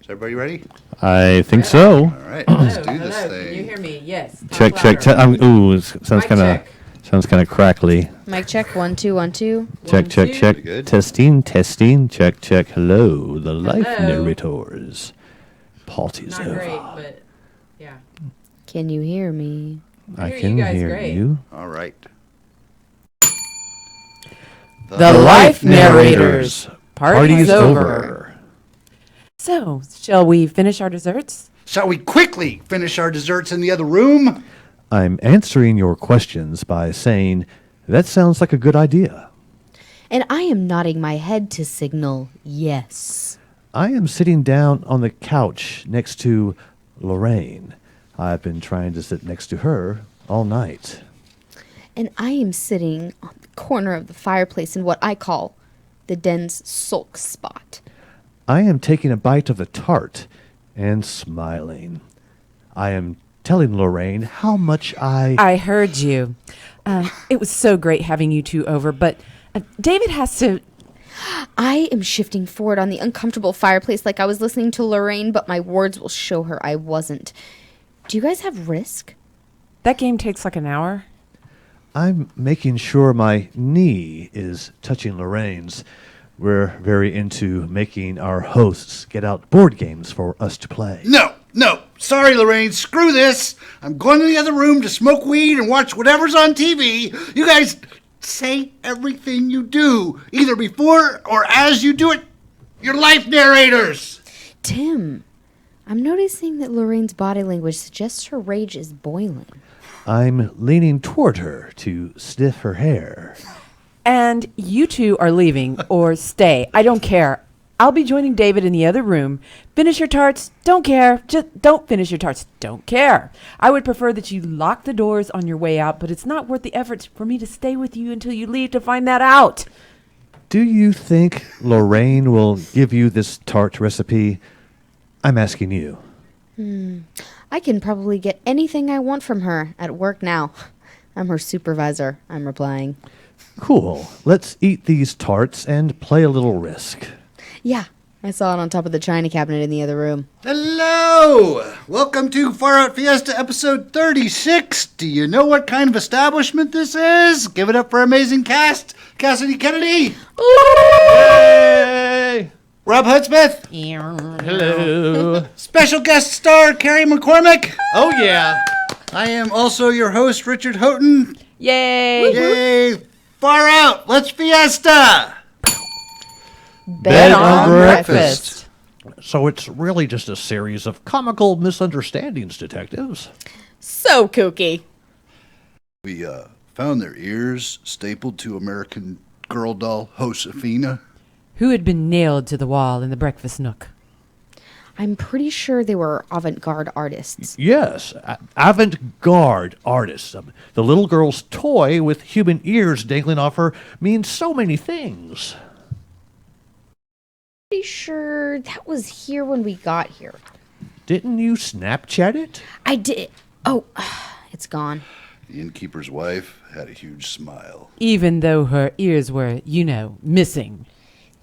Is everybody ready? I think so. All right, let's do this Hello, thing. can you hear me? Yes. Check. Sounds kind of crackly. Mic check. 1 2 1 2. Check. Pretty good. Testing. Check. Hello, the life Hello. narrators. Party's Not over. great, but yeah. Can you hear me? I hear you can guys hear great. you. All right. The Life Narrators. Party's over. So, shall we finish our desserts? Shall we quickly finish our desserts in the other room? I'm answering your questions by saying, that sounds like a good idea. And I am nodding my head to signal yes. I am sitting down on the couch next to Lorraine. I've been trying to sit next to her all night. And I am sitting on the corner of the fireplace in what I call the den's sulk spot. I am taking a bite of the tart and smiling. I am telling Lorraine how much I heard you. It was so great having you two over, but David has to... I am shifting forward on the uncomfortable fireplace like I was listening to Lorraine, but my words will show her I wasn't. Do you guys have Risk? That game takes like an hour. I'm making sure my knee is touching Lorraine's. We're very into making our hosts get out board games for us to play. No. Sorry, Lorraine. Screw this. I'm going to the other room to smoke weed and watch whatever's on TV. You guys say everything you do, either before or as you do it. You're life narrators. Tim, I'm noticing that Lorraine's body language suggests her rage is boiling. I'm leaning toward her to sniff her hair. And you two are leaving, or stay. I don't care. I'll be joining David in the other room. Finish your tarts. Don't care. Just don't finish your tarts. Don't care. I would prefer that you lock the doors on your way out, but it's not worth the effort for me to stay with you until you leave to find that out. Do you think Lorraine will give you this tart recipe? I'm asking you. I can probably get anything I want from her at work now. I'm her supervisor, I'm replying. Cool. Let's eat these tarts and play a little Risk. Yeah, I saw it on top of the china cabinet in the other room. Hello. Welcome to Out Fiesta episode 36. Do you know what kind of establishment this is? Give it up for amazing cast. Cassidy Kennedy. Hey! Robb Hudspeth. Hello. Special guest star Kerry McCormick. Oh, yeah. I am also your host, Richard Houghton. Yay! Yay! Far out. Let's fiesta. Bed on breakfast. So it's really just a series of comical misunderstandings, detectives. So kooky. We found their ears stapled to American Girl doll Josefina. Who had been nailed to the wall in the breakfast nook? I'm pretty sure they were avant-garde artists. Yes, avant-garde artists. The little girl's toy with human ears dangling off her means so many things. Pretty sure that was here when we got here. Didn't you Snapchat it? I did. Oh, it's gone. The innkeeper's wife had a huge smile. Even though her ears were, missing.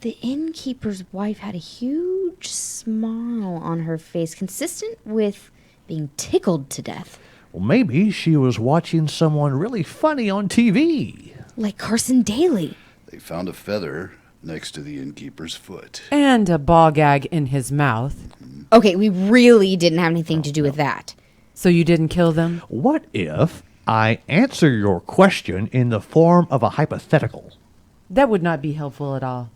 The innkeeper's wife had a huge smile on her face, consistent with being tickled to death. Well, maybe she was watching someone really funny on TV. Like Carson Daly. They found a feather next to the innkeeper's foot. And a ball gag in his mouth. Okay, we really didn't have anything to do with that. So you didn't kill them? What if I answer your question in the form of a hypothetical? That would not be helpful at all.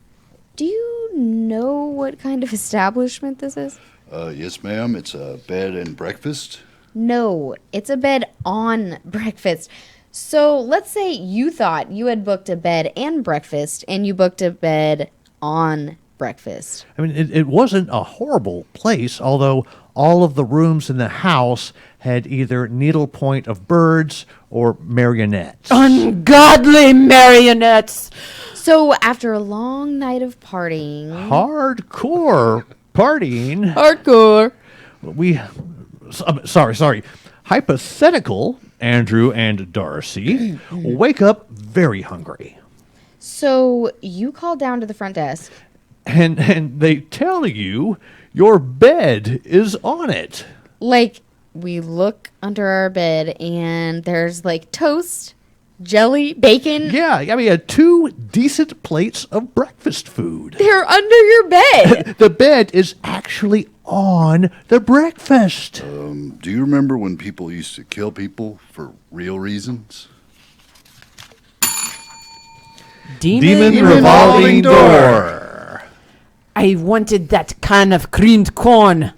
Do you know what kind of establishment this is? Yes, ma'am. It's a bed and breakfast. No, it's a bed on breakfast. So let's say you thought you had booked a bed and breakfast, and you booked a bed on breakfast. I mean, it wasn't a horrible place, although all of the rooms in the house had either needlepoint of birds or marionettes. Ungodly marionettes! So after a long night of partying... Hardcore partying. Hardcore. Sorry. Hypothetical Andrew and Darcy wake up very hungry. So you call down to the front desk. And they tell you your bed is on it. Like, we look under our bed and there's like toast, jelly, bacon. Yeah, I mean, 2 decent plates of breakfast food. They're under your bed. The bed is actually on the breakfast. Do you remember when people used to kill people for real reasons? Demon revolving door. I wanted that can of creamed corn.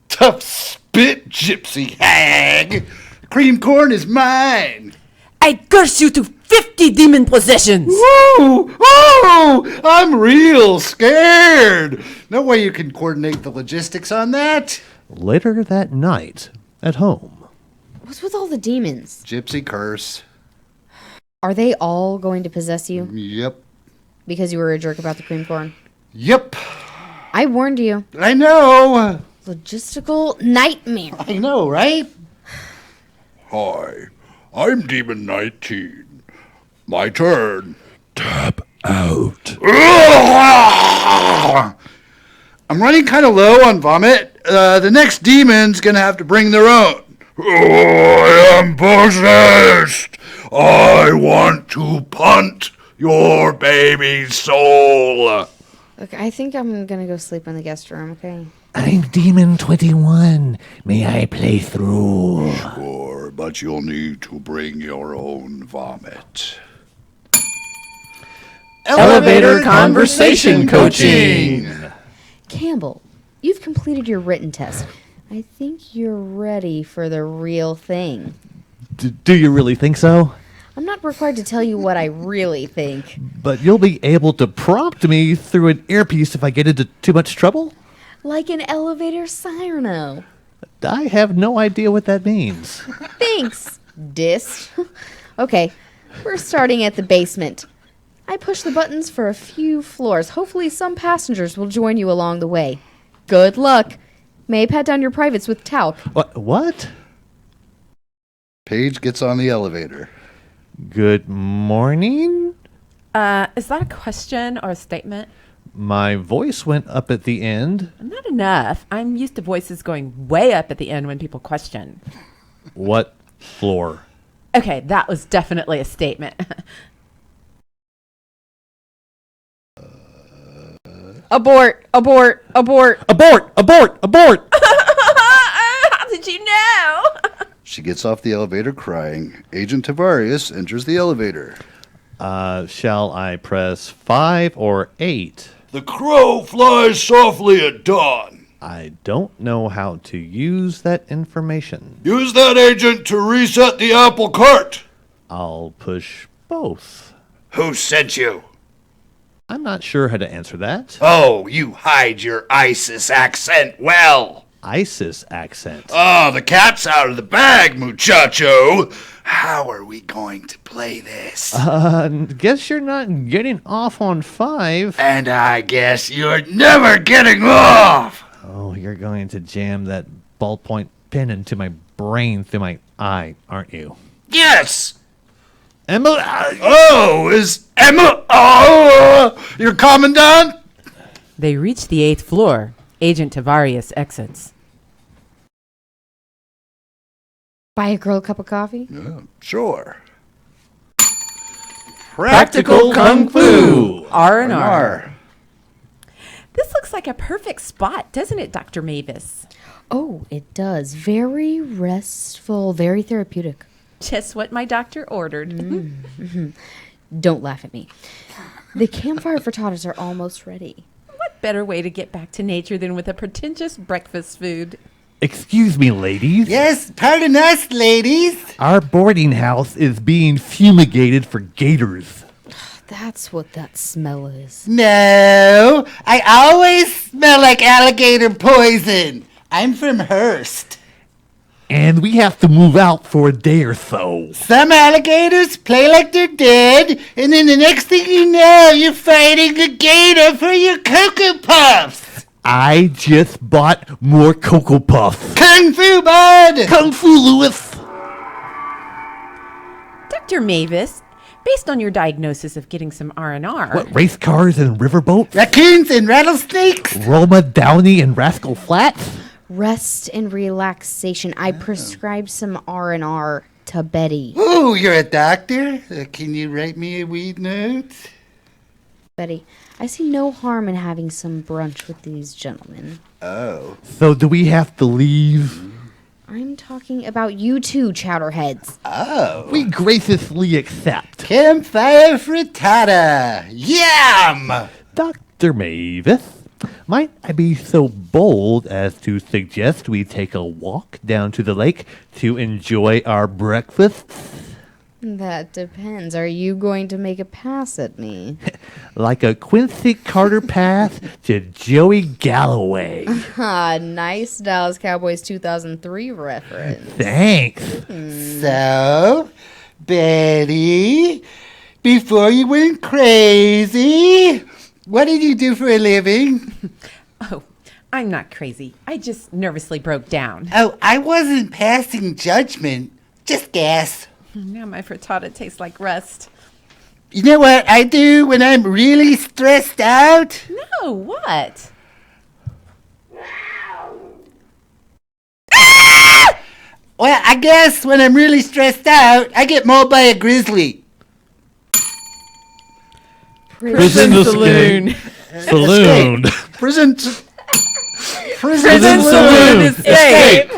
Tough spit, gypsy hag! Cream corn is mine! I curse you to 50 demon possessions. Whoa! Oh! I'm real scared! No way you can coordinate the logistics on that. Later that night, at home. What's with all the demons? Gypsy curse. Are they all going to possess you Yep. because you were a jerk about the cream corn? Yep. I warned you. I know. Logistical nightmare. I know, right? Hi, I'm Demon 19. My turn. Tap out. I'm running kind of low on vomit. The next demon's gonna have to bring their own. I am possessed. I want to punt your baby's soul. Look, I think I'm going to go sleep in the guest room, okay? I'm Demon 21. May I play through? Sure, but you'll need to bring your own vomit. Elevator conversation coaching. Campbell, you've completed your written test. I think you're ready for the real thing. Do you really think so? I'm not required to tell you what I really think. But you'll be able to prompt me through an earpiece if I get into too much trouble? Like an elevator sireno. I have no idea what that means. Thanks, dist. Okay, we're starting at the basement. I push the buttons for a few floors. Hopefully some passengers will join you along the way. Good luck. May I pat down your privates with talc? What? Paige gets on the elevator. Good morning? Is that a question or a statement? My voice went up at the end. Not enough. I'm used to voices going way up at the end when people question. What floor? Okay, that was definitely a statement. Abort! Abort! Abort! Abort! Abort! Abort! How did you know? She gets off the elevator crying. Agent Tavarius enters the elevator. Shall I press 5 or 8? The crow flies softly at dawn. I don't know how to use that information. Use that agent to reset the apple cart. I'll push both. Who sent you? I'm not sure how to answer that. Oh, you hide your ISIS accent well. ISIS accent. Oh, the cat's out of the bag, muchacho. How are we going to play this? Guess you're not getting off on 5. And I guess you're never getting off. Oh, you're going to jam that ballpoint pen into my brain through my eye, aren't you? Yes. Emma! Oh, is Emma? Oh, your commandant? They reach the 8th floor. Agent Tavarius exits. Buy a girl a cup of coffee? Yeah, sure. Practical Kung Fu! R&R. This looks like a perfect spot, doesn't it, Dr. Mavis? Oh, it does. Very restful, very therapeutic. Just what my doctor ordered. Don't laugh at me. The campfire frittatas are almost ready. What better way to get back to nature than with a pretentious breakfast food? Excuse me, ladies. Yes, pardon us, ladies. Our boarding house is being fumigated for gators. That's what that smell is. No, I always smell like alligator poison. I'm from Hearst. And we have to move out for a day or so. Some alligators play like they're dead, and then the next thing you know, you're fighting a gator for your Cocoa Puffs. I just bought more Cocoa Puffs. Kung Fu, bud! Kung Fu, Lewis! Dr. Mavis, Based on your diagnosis of getting some R&R. What, race cars and riverboats? Raccoons and rattlesnakes? Roma Downey and Rascal Flatts? Rest and relaxation. I prescribed some R&R to Betty. Ooh, you're a doctor? Can you write me a weed note? Betty, I see no harm in having some brunch with these gentlemen. Oh. So do we have to leave? I'm talking about you two, chowderheads. Oh. We graciously accept. Campfire frittata. Yum! Dr. Mavis, might I be so bold as to suggest we take a walk down to the lake to enjoy our breakfast? That depends. Are you going to make a pass at me? Like a Quincy Carter pass to Joey Galloway. Nice Dallas Cowboys 2003 reference. Thanks. So, Betty, before you went crazy, what did you do for a living? Oh, I'm not crazy. I just nervously broke down. Oh, I wasn't passing judgment. Just gas. Now my frittata tastes like rust. You know what I do when I'm really stressed out? No, what? Well, I guess when I'm really stressed out, I get mauled by a grizzly. Prison Saloon. Saloon. Prison Saloon. Escape.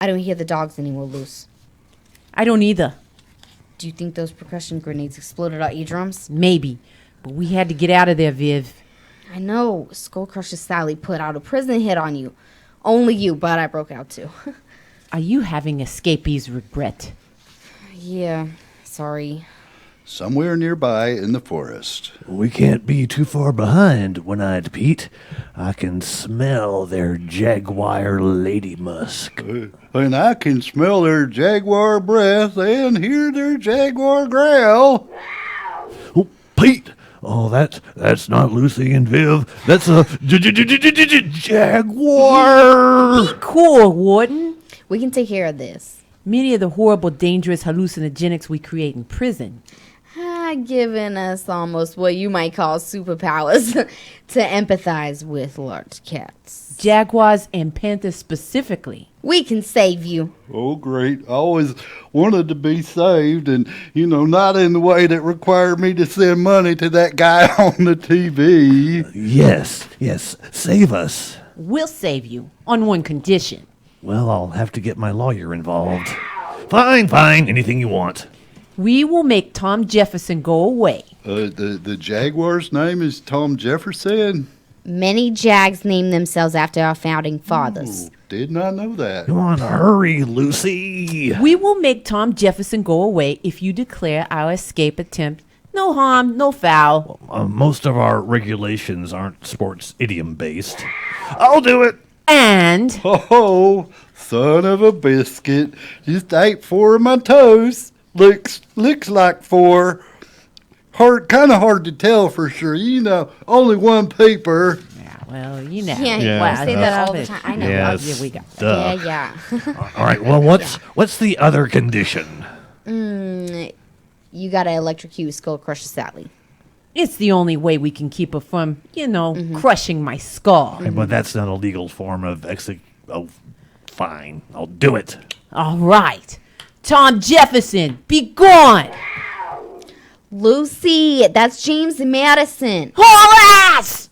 I don't hear the dogs anymore, Luce. I don't either. Do you think those percussion grenades exploded our eardrums? Maybe. But we had to get out of there, Viv. I know. Skull Crusher Sally put out a prison hit on you. Only you, but I broke out too. Are you having escapees regret? Yeah, sorry. Somewhere nearby in the forest. We can't be too far behind, One-Eyed Pete. I can smell their jaguar lady musk. And I can smell their jaguar breath and hear their jaguar growl. Oh, Pete! Oh, that's not Lucy and Viv. That's a jaguar. Be cool, Warden. We can take care of this. Many of the horrible, dangerous hallucinogenics we create in prison. Giving us almost what you might call superpowers to empathize with large cats. Jaguars and panthers specifically. We can save you. Oh, great. I always wanted to be saved and, not in the way that required me to send money to that guy on the TV. Yes, save us. We'll save you on one condition. Well, I'll have to get my lawyer involved. Fine, anything you want. We will make Tom Jefferson go away. The jaguar's name is Tom Jefferson? Many Jags name themselves after our founding fathers. Ooh, did not know that. Come on, hurry, Lucy. We will make Tom Jefferson go away if you declare our escape attempt no harm, no foul. Most of our regulations aren't sports idiom-based. I'll do it. And Oh, son of a biscuit. Just ate 4 of my toes. Looks like 4. Kind of hard to tell for sure. Only one paper. yeah, well, you know. Yeah, well, I say that all the time. I know. Yes. Yeah, we got that. Duh. Yeah. All right, well, what's the other condition? You gotta electrocute Skull Crusher Sally. It's the only way we can keep her from, crushing my skull. But that's not a legal form of Oh, fine, I'll do it. All right. Tom Jefferson, be gone. Lucy, that's James Madison. Horace!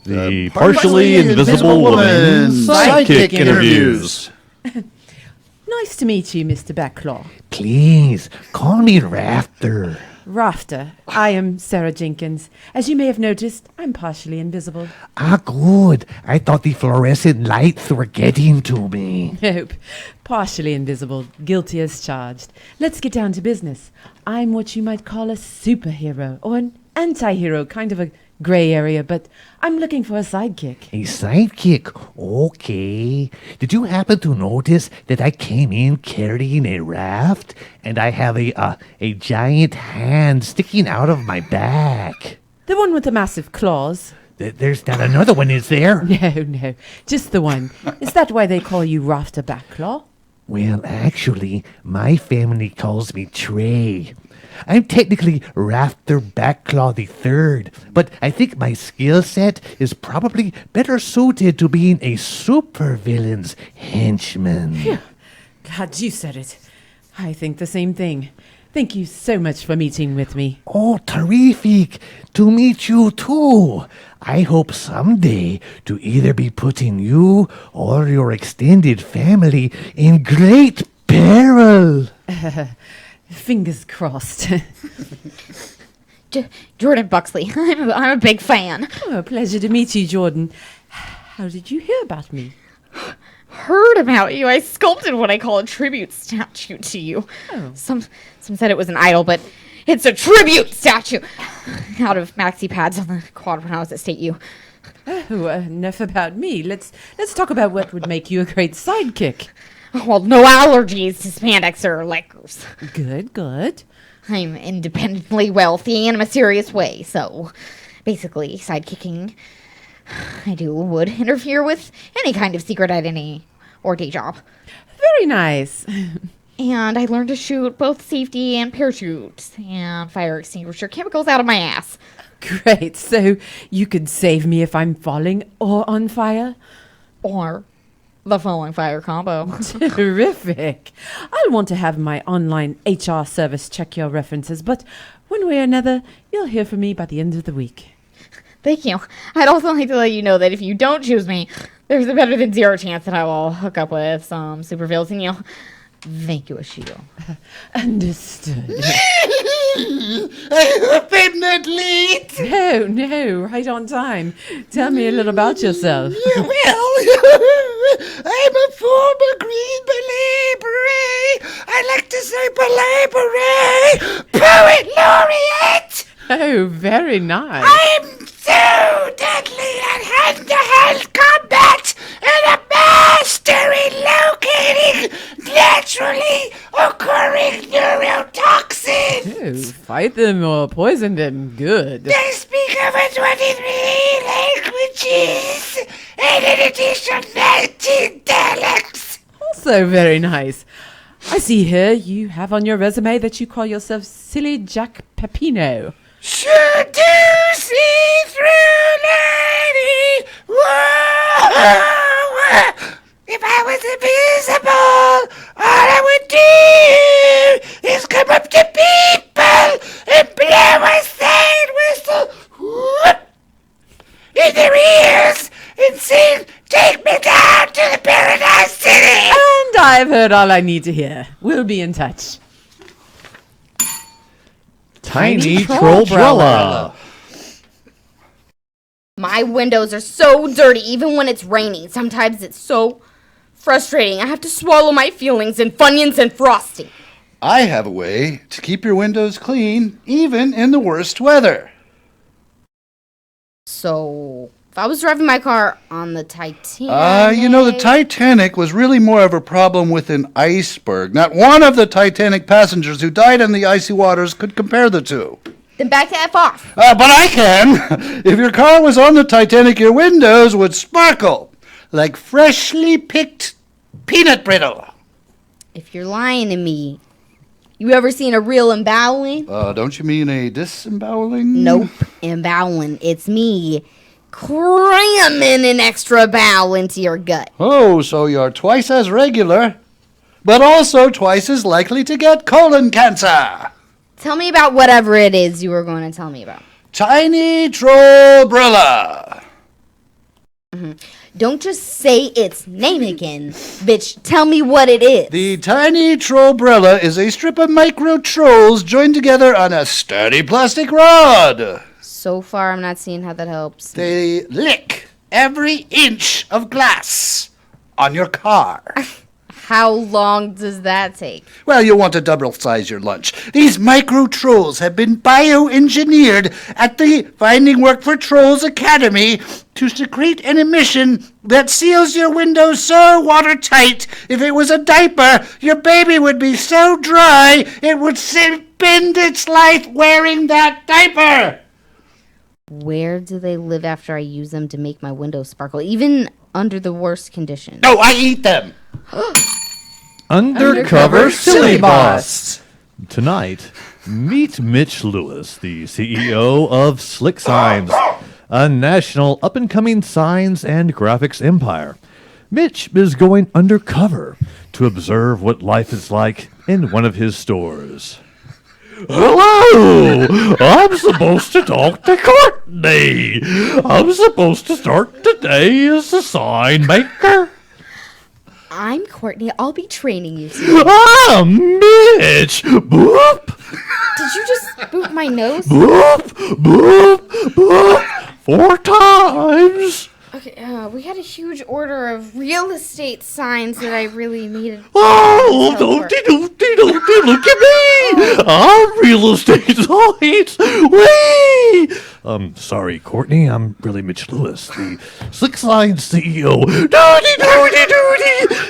The partially invisible woman's psychic interviews. Nice to meet you, Mr. Backlaw. Please, call me Rafter. Rafter, I am Sarah Jenkins. As you may have noticed, I'm partially invisible. Ah, good. I thought the fluorescent lights were getting to me. Nope. Partially invisible, guilty as charged. Let's get down to business. I'm what you might call a superhero, or an anti-hero, kind of a gray area, but I'm looking for a sidekick. A sidekick? Okay. Did you happen to notice that I came in carrying a raft and I have a giant hand sticking out of my back? The one with the massive claws? There's not another one, is there? No, just the one. Is that why they call you Rafter Backlaw? Well, actually, my family calls me Trey. I'm technically Rafter Backclaw the Third, but I think my skill set is probably better suited to being a supervillain's henchman. God, you said it. I think the same thing. Thank you so much for meeting with me. Oh, terrific to meet you too. I hope someday to either be putting you or your extended family in great peril. Fingers crossed. Jordan Buckley, I'm a big fan. Oh, pleasure to meet you, Jordan. How did you hear about me? Heard about you. I sculpted what I call a tribute statue to you. Oh. Some said it was an idol, but it's a tribute statue out of maxi pads on the quad when I was at State U. Oh, enough about me. Let's talk about what would make you a great sidekick. Well, no allergies to spandex or Legos. Good. I'm independently wealthy in a mysterious way, so basically sidekicking would interfere with any kind of secret identity or day job. Very nice. And I learned to shoot both safety and parachutes and fire extinguisher chemicals out of my ass. Great. So you could save me if I'm falling or on fire? Or the falling fire combo. Terrific. I'll want to have my online HR service check your references, but one way or another, you'll hear from me by the end of the week. Thank you. I'd also like to let you know that if you don't choose me, there's a better than zero chance that I will hook up with some supervillains and you. Thank you, Ashido. Understood. I hope I'm not late. No, right on time. Tell me a little about yourself. Well, I'm a former Green Beret. I like to say Beret, Poet Laureate. Oh, very nice. I'm so deadly at hand-to-hand combat and a master in locating naturally occurring neurotoxins. Oh, fight them or poison them. Good. I speak over 23 languages and an additional 19 dialects. Also very nice. I see here you have on your resume that you call yourself Silly Jack Pepino. Sure do see through, lady. Whoa. If I was invisible, all I would do is come up to people and blow a side whistle whoop, in their ears and sing, "Take me down to the Paradise City." And I've heard all I need to hear. We'll be in touch. Tiny Trollbrella. My windows are so dirty even when it's raining. Sometimes it's so frustrating. I have to swallow my feelings in Funyuns and frosting. I have a way to keep your windows clean, even in the worst weather. So, if I was driving my car on the Titanic... The Titanic was really more of a problem with an iceberg. Not one of the Titanic passengers who died in the icy waters could compare the two. Then back to F off. But I can! If your car was on the Titanic, your windows would sparkle like freshly picked peanut brittle. If you're lying to me, you ever seen a real emboweling? Don't you mean a disemboweling? Nope, emboweling. It's me cramming an extra bowel into your gut. Oh, so you're twice as regular, but also twice as likely to get colon cancer. Tell me about whatever it is you were going to tell me about. Tiny Trollbrella. Don't just say its name again, bitch. Tell me what it is. The Tiny Trollbrella is a strip of micro trolls joined together on a sturdy plastic rod. So far, I'm not seeing how that helps. They lick every inch of glass on your car. How long does that take? Well, you'll want to double size your lunch. These micro trolls have been bioengineered at the Finding Work for Trolls Academy to secrete an emission that seals your windows so watertight, if it was a diaper, your baby would be so dry it would spend its life wearing that diaper. Where do they live after I use them to make my windows sparkle, even under the worst conditions? No, I eat them. Undercover Silly Boss. Tonight, meet Mitch Lewis, the CEO of Slick Signs, a national up-and-coming signs and graphics empire. Mitch is going undercover to observe what life is like in one of his stores. Hello! I'm supposed to talk to Courtney. I'm supposed to start today as a sign maker. I'm Courtney. I'll be training you soon. Mitch! Boop! Did you just boot my nose? Boop! Boop! Boop! 4 times! Okay, we had a huge order of real estate signs that I really needed. Oh, don't look at me! I'm real estate signs! Whee! Sorry, Courtney, I'm really Mitch Lewis, the Slick Signs CEO. Doody!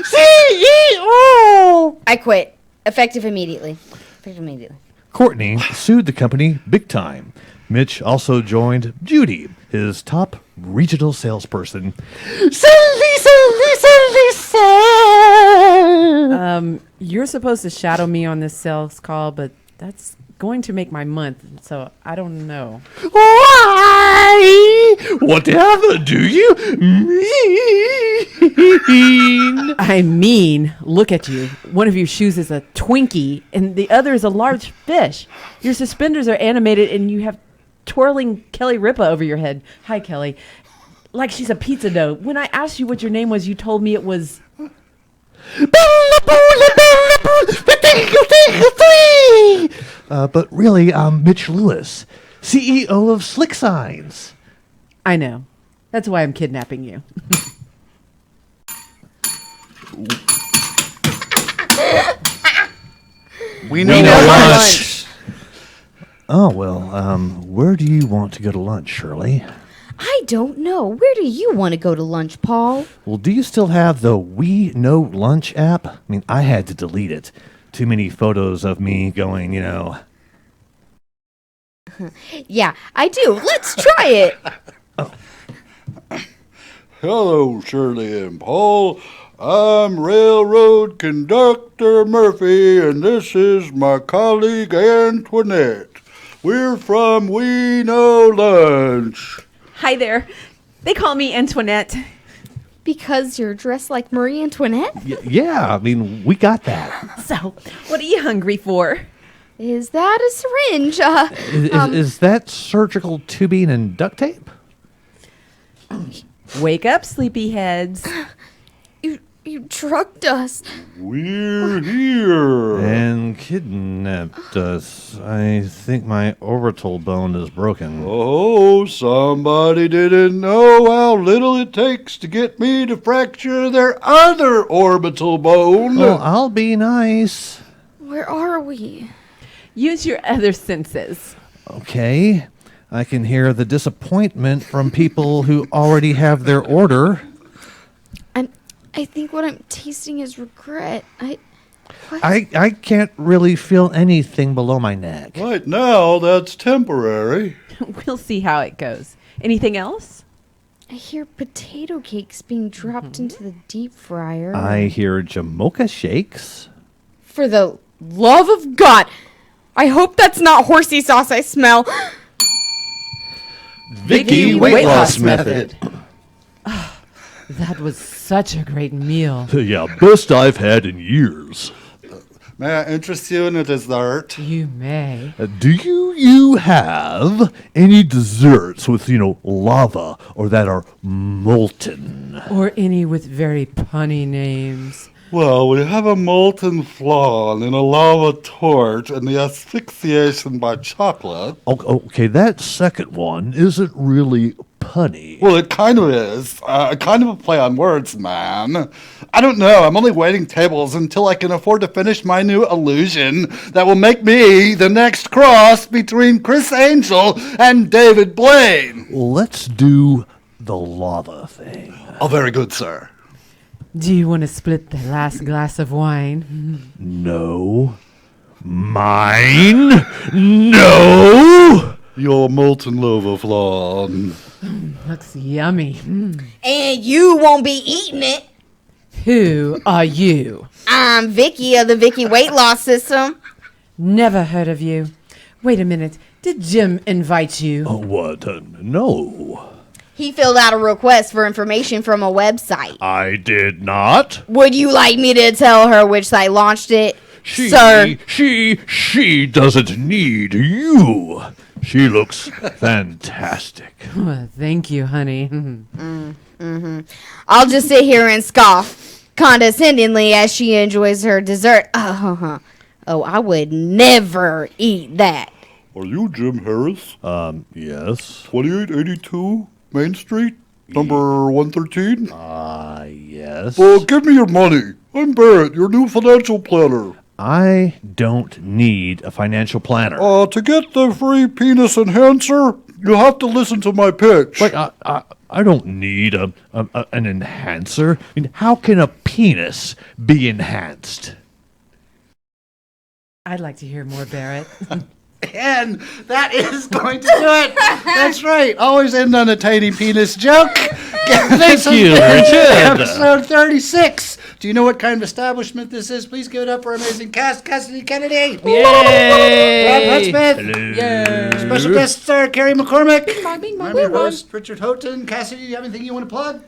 CEO! I quit. Effective immediately. Courtney sued the company big time. Mitch also joined Judy, his top regional salesperson. Sell! You're supposed to shadow me on this sales call, but that's going to make my month, so I don't know. Why? Whatever do you mean? I mean, look at you. One of your shoes is a Twinkie, and the other is a large fish. Your suspenders are animated, and you have twirling Kelly Ripa over your head. Hi, Kelly. Like she's a pizza dough. When I asked you what your name was, you told me it was... But really, I'm Mitch Lewis, CEO of Slick Signs. I know. That's why I'm kidnapping you. We know lunch. Oh, well, where do you want to go to lunch, Shirley? I don't know. Where do you want to go to lunch, Paul? Well, do you still have the We Know Lunch app? I mean, I had to delete it. Too many photos of me going, Yeah, I do. Let's try it. Hello, Shirley and Paul. I'm Railroad Conductor Murphy, and this is my colleague Antoinette. We're from We Know Lunch. Hi there. They call me Antoinette. Because you're dressed like Marie Antoinette? Yeah, I mean, we got that. So, what are you hungry for? Is that a syringe? Is that surgical tubing and duct tape? Wake up, sleepyheads. You drugged us. We're here. And kidnapped us. I think my orbital bone is broken. Oh, somebody didn't know how little it takes to get me to fracture their other orbital bone. Well, I'll be nice. Where are we? Use your other senses. Okay. I can hear the disappointment from people who already have their order. I think what I'm tasting is regret. I can't really feel anything below my neck. Right now, that's temporary. We'll see how it goes. Anything else? I hear potato cakes being dropped into the deep fryer. I hear Jamocha shakes. For the love of God, I hope that's not horsey sauce I smell. Vicky Weight Loss Method. That was such a great meal. Yeah, best I've had in years. May I interest you in a dessert? You may. Do you have any desserts with, lava or that are molten? Or any with very punny names. Well, we have a molten flan and a lava torch and the asphyxiation by chocolate. Okay, that second one isn't really punny. Well, it kind of is. Kind of a play on words, man. I don't know. I'm only waiting tables until I can afford to finish my new illusion that will make me the next cross between Chris Angel and David Blaine. Let's do the lava thing. Oh, very good, sir. Do you want to split the last glass of wine? No. Mine? No! Your molten lava flan. Looks yummy. And you won't be eating it. Who are you? I'm Vicky of the Vicky Weight Loss System. Never heard of you. Wait a minute. Did Jim invite you? What? No. He filled out a request for information from a website. I did not. Would you like me to tell her which site launched it? She doesn't need you. She looks fantastic. Oh, thank you, honey. I'll just sit here and scoff condescendingly as she enjoys her dessert. Oh, I would never eat that. Are you Jim Harris? Yes. 2882 Main Street, number 113? Yes. Well, give me your money. I'm Barrett, your new financial planner. I don't need a financial planner. To get the free penis enhancer, you have to listen to my pitch. Wait, I don't need an enhancer. I mean, how can a penis be enhanced? I'd like to hear more, Barrett. And that is going to do it. That's right. Always end on a tiny penis joke. Thank you, Richard. Episode 36. Do you know what kind of establishment this is? Please give it up for our amazing cast, Cassidy Kennedy. Yay! Robb Hudspeth. Hello. Special guest star, Kerry McCormick. bing, bong, I'm your bing, bong. host, Richard Houghton. Cassidy, do you have anything you want to plug?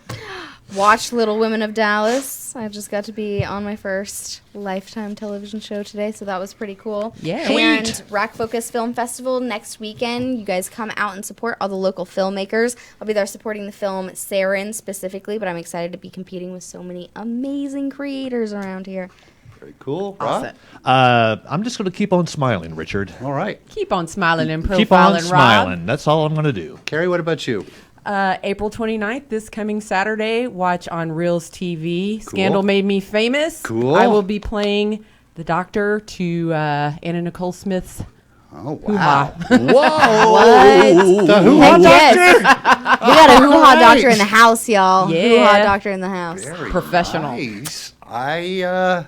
Watch Little Women of Dallas. I just got to be on my first Lifetime television show today, so that was pretty cool. Yeah. And Rack Focus Film Festival next weekend. You guys come out and support all the local filmmakers. I'll be there supporting the film Sarin specifically, but I'm excited to be competing with so many amazing creators around here. Very cool. Rob? I'm just going to keep on smiling, Richard. All right. Keep on smiling and profiling, Keep on Rob. smiling. That's all I'm going to do. Kerry, what about you? April 29th, this coming Saturday, watch on Reels TV. Scandal Made Me Famous. Cool. I will be playing the doctor to Anna Nicole Smith's Oh, hoo-ha. wow. What? The hoo-ha Yes. doctor? We got a hoo-ha All right. doctor in the house, y'all. Yeah. Hoo-ha doctor in the house. Very Professional. Nice. I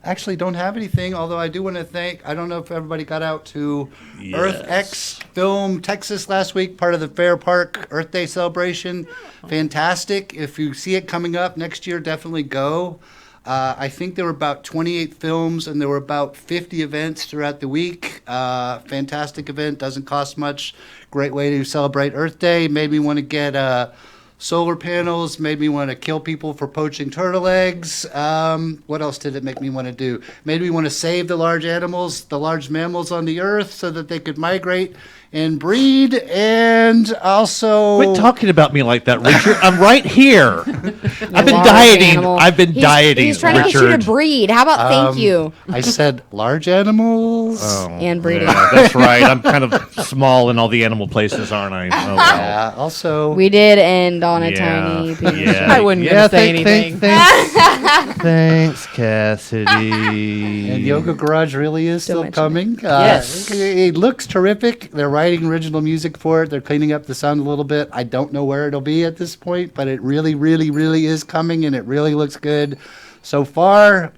actually don't have anything, although I do want to thank, I don't know if everybody got out to Earth X Film Texas last week, part of the Fair Park Earth Day celebration. Fantastic. If you see it coming up next year, definitely go. I think there were about 28 films and there were about 50 events throughout the week. Fantastic event, doesn't cost much. Great way to celebrate Earth Day. Made me want to get solar panels, made me want to kill people for poaching turtle eggs. What else did it make me want to do? Made me want to save the large animals, the large mammals on the earth so that they could migrate and breed. And also... Quit talking about me like that, Richard. I'm right here. I've been Large dieting. animal. I've been dieting, He's trying to get you Richard. to breed. How about thank you I said large animals. and breeding? Yeah, that's right. I'm kind of small in all the animal places, aren't I? Oh, well. Also... We did end on a Yeah. tiny penis. Yeah. I wouldn't gonna say anything. Thanks, Cassidy. And Yoga Garage really is Don't still mention coming. Yes. It looks terrific. They're writing original music for it. They're cleaning up the sound a little bit. I don't know where it'll be at this point, but it really, really, really is coming, and it really looks good so far.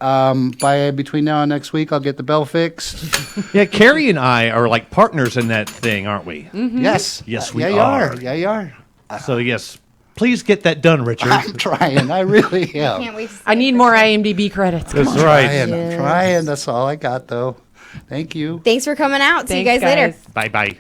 Between now and next week, I'll get the bell fixed. Yeah, Carrie and I are like partners in that thing, aren't we? Yes. Yes, we yeah, you are. are. Yeah, you are. So, yes, please get that done, Richard. I'm trying. I really am. Can't wait to see I need more IMDb credits. Come That's on. right. I'm Yes. trying. That's all I got, though. Thank you. Thanks for coming out. See you Thanks, guys later. Bye-bye.